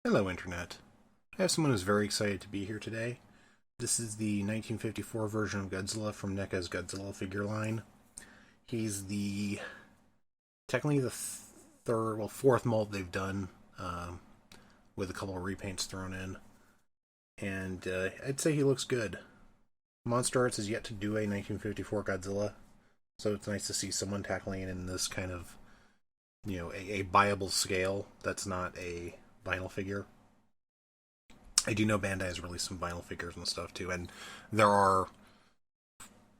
Hello, Internet. I have someone who's very excited to be here today. This is the 1954 version of Godzilla from NECA's Godzilla figure line. He's technically the fourth mold they've done, with a couple of repaints thrown in. And I'd say he looks good. Monster Arts has yet to do a 1954 Godzilla, so it's nice to see someone tackling it in this kind of, a buyable scale that's not a vinyl figure. I do know Bandai has released some vinyl figures and stuff too, and there are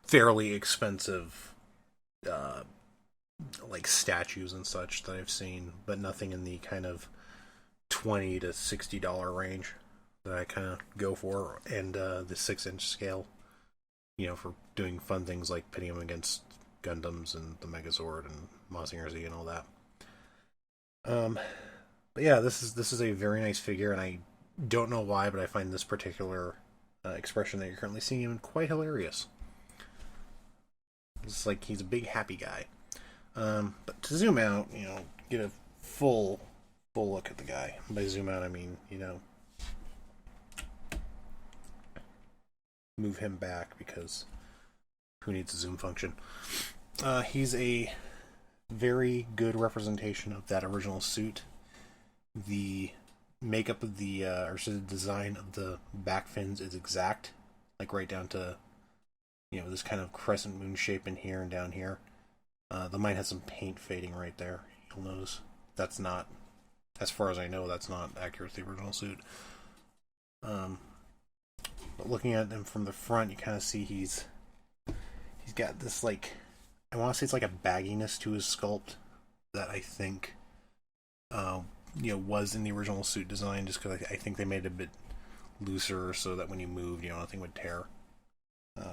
fairly expensive like statues and such that I've seen, but nothing in the kind of $20 to $60 range that I kind of go for, and the 6-inch scale, for doing fun things like pitting them against Gundams and the Megazord and Mazinger Z and all that. But yeah, this is a very nice figure, and I don't know why, but I find this particular expression that you're currently seeing him quite hilarious. It's like he's a big happy guy. But to zoom out, get a full look at the guy. By zoom out, I mean, move him back, because who needs a zoom function? He's a very good representation of that original suit. The makeup of the design of the back fins is exact, like right down to this kind of crescent moon shape in here and down here. The mine has some paint fading right there. You'll notice that's not, as far as I know, that's not accurate to the original suit. But looking at him from the front, you kind of see he's got this, like, I want to say it's like a bagginess to his sculpt that I think was in the original suit design, just because I think they made it a bit looser so that when you moved, nothing would tear.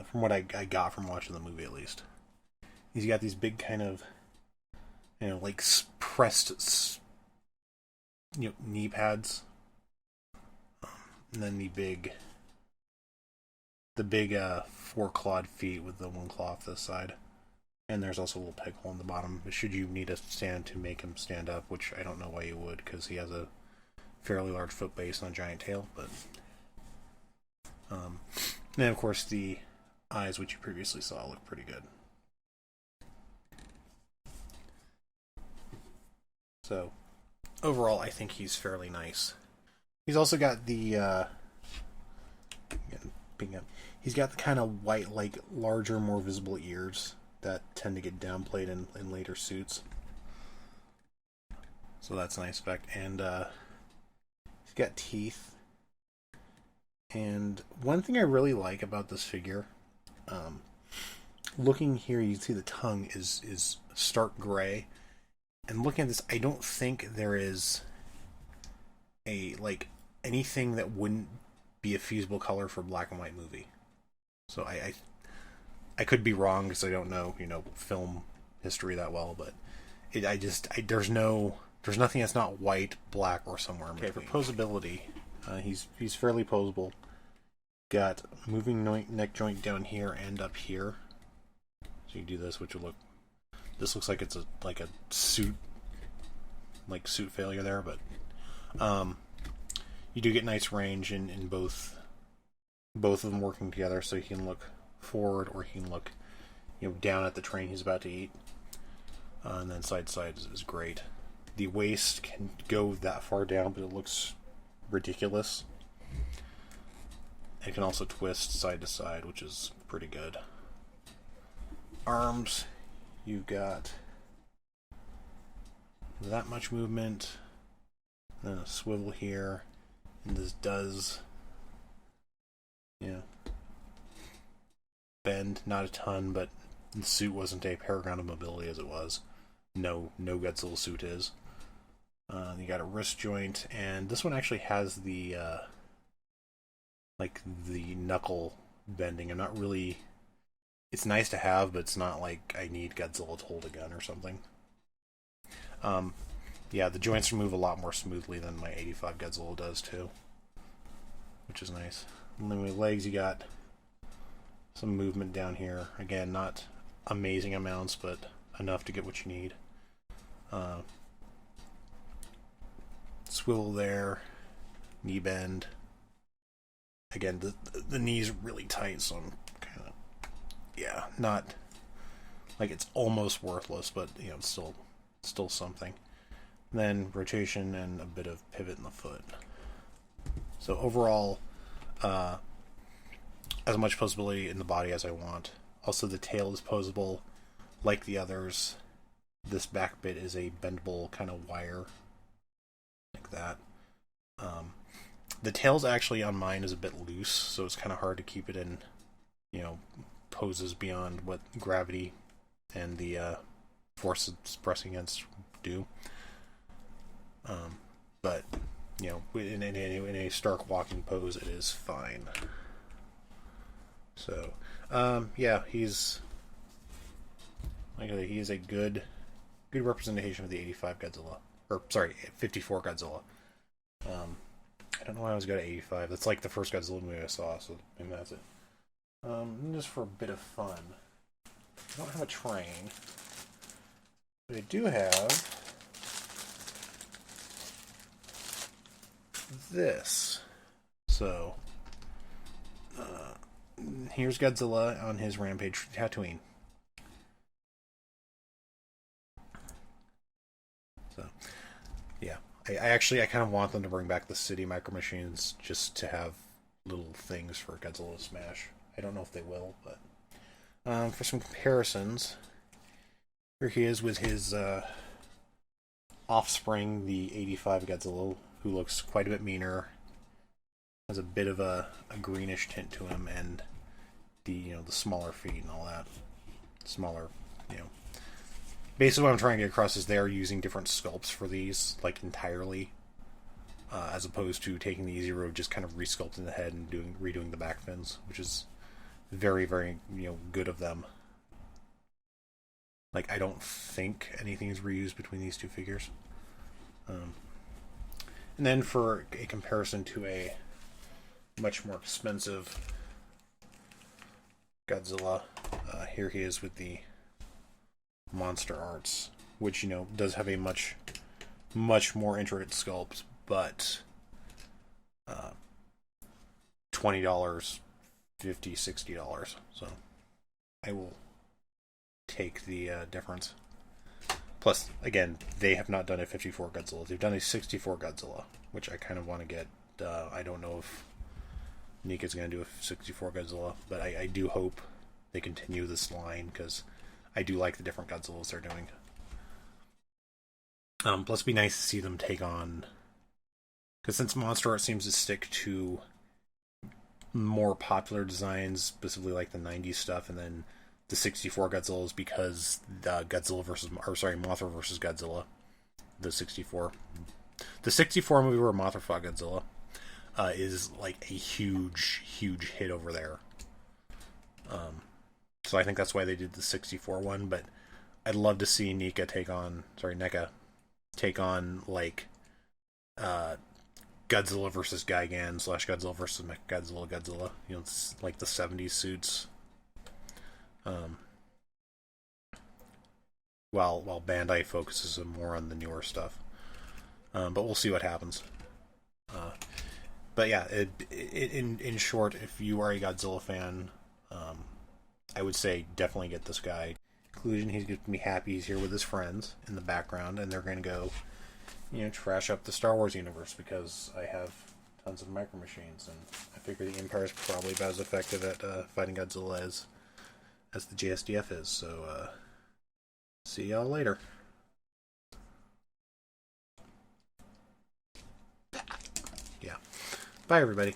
From what I got from watching the movie, at least. He's got these big kind of, like pressed, knee pads. And then the big 4-clawed feet with the one claw off this side. And there's also a little peg hole in the bottom, should you need a stand to make him stand up, which I don't know why you would, because he has a fairly large foot base and a giant tail, but... and then, of course, the eyes, which you previously saw, look pretty good. So, overall, I think he's fairly nice. He's also got the, he's got the kind of white, like, larger, more visible ears that tend to get downplayed in later suits. So that's a nice effect. And he's got teeth. And one thing I really like about this figure, looking here, you can see the tongue is stark gray. And looking at this, I don't think there is anything that wouldn't be a feasible color for a black and white movie. So I could be wrong, because I don't know, film history that well, but there's nothing that's not white, black, or somewhere in between. For posability, he's fairly posable. Got moving neck joint down here and up here. So you do this, which will look. This looks like it's a suit, suit failure there, but you do get nice range in both of them working together, so you can look forward, or he can look down at the train he's about to eat, and then side to side is great. The waist can go that far down, but it looks ridiculous. It can also twist side to side, which is pretty good. Arms, you've got that much movement, then a swivel here, and this does bend, not a ton, but the suit wasn't a paragon of mobility as it was. No Godzilla suit is. You got a wrist joint, and this one actually has the the knuckle bending. I'm not really. It's nice to have, but it's not like I need Godzilla to hold a gun or something. Yeah, the joints move a lot more smoothly than my 85 Godzilla does too, which is nice. And then with legs, you got some movement down here. Again, not amazing amounts, but enough to get what you need. Swivel there. knee bend. Again, the knee's really tight, so I'm kind of, yeah, not, like, it's almost worthless, but, you know, it's still something. And then rotation and a bit of pivot in the foot. So overall, as much posability in the body as I want. Also, the tail is posable like the others. This back bit is a bendable kind of wire, like that. The tail's actually on mine is a bit loose, so it's kind of hard to keep it in, you know, poses beyond what gravity and the force it's pressing against do. But, you know, in a stark walking pose, it is fine. So, yeah, he's, like, he is a good representation of the 85 Godzilla. Or, sorry, 54 Godzilla. I don't know why I always go to 85. That's like the first Godzilla movie I saw, so maybe that's it. Just for a bit of fun. I don't have a train. But I do have this. So, here's Godzilla on his rampage to Tatooine. So, yeah. I kind of want them to bring back the city micro machines just to have little things for Godzilla to smash. I don't know if they will, but for some comparisons, here he is with his offspring, the 85 Godzilla, who looks quite a bit meaner, has a bit of a greenish tint to him, and the smaller feet and all that, smaller, Basically, what I'm trying to get across is they are using different sculpts for these, like, entirely, as opposed to taking the easy road, just kind of resculpting the head and redoing the back fins, which is very, very, good of them. Like, I don't think anything is reused between these two figures. And then for a comparison to a much more expensive Godzilla, here he is with the Monster Arts, which does have a much more intricate sculpt, but $20, $50, $60. So I will take the difference. Plus, again, they have not done a 54 Godzilla. They've done a 64 Godzilla, which I kind of want to get. I don't know if NECA's going to do a 64 Godzilla, but I do hope they continue this line, because I do like the different Godzillas they're doing. Plus, it'd be nice to see them take on, because since Monster Art seems to stick to more popular designs, specifically like the 90s stuff, and then the 64 Godzillas, because the Mothra versus Godzilla, the 64 movie where Mothra fought Godzilla, is like a huge hit over there. So I think that's why they did the 64 one, but I'd love to see NECA take on like Godzilla versus Gigan / Godzilla versus Godzilla. It's like the 70s suits. While Bandai focuses more on the newer stuff. But we'll see what happens. But yeah, in short, if you are a Godzilla fan, I would say definitely get this guy. Conclusion: he's going to be happy he's here with his friends in the background, and they're going to go, trash up the Star Wars universe, because I have tons of micro machines, and I figure the Empire is probably about as effective at fighting Godzilla as the JSDF is. So, see y'all later. Yeah. Bye, everybody.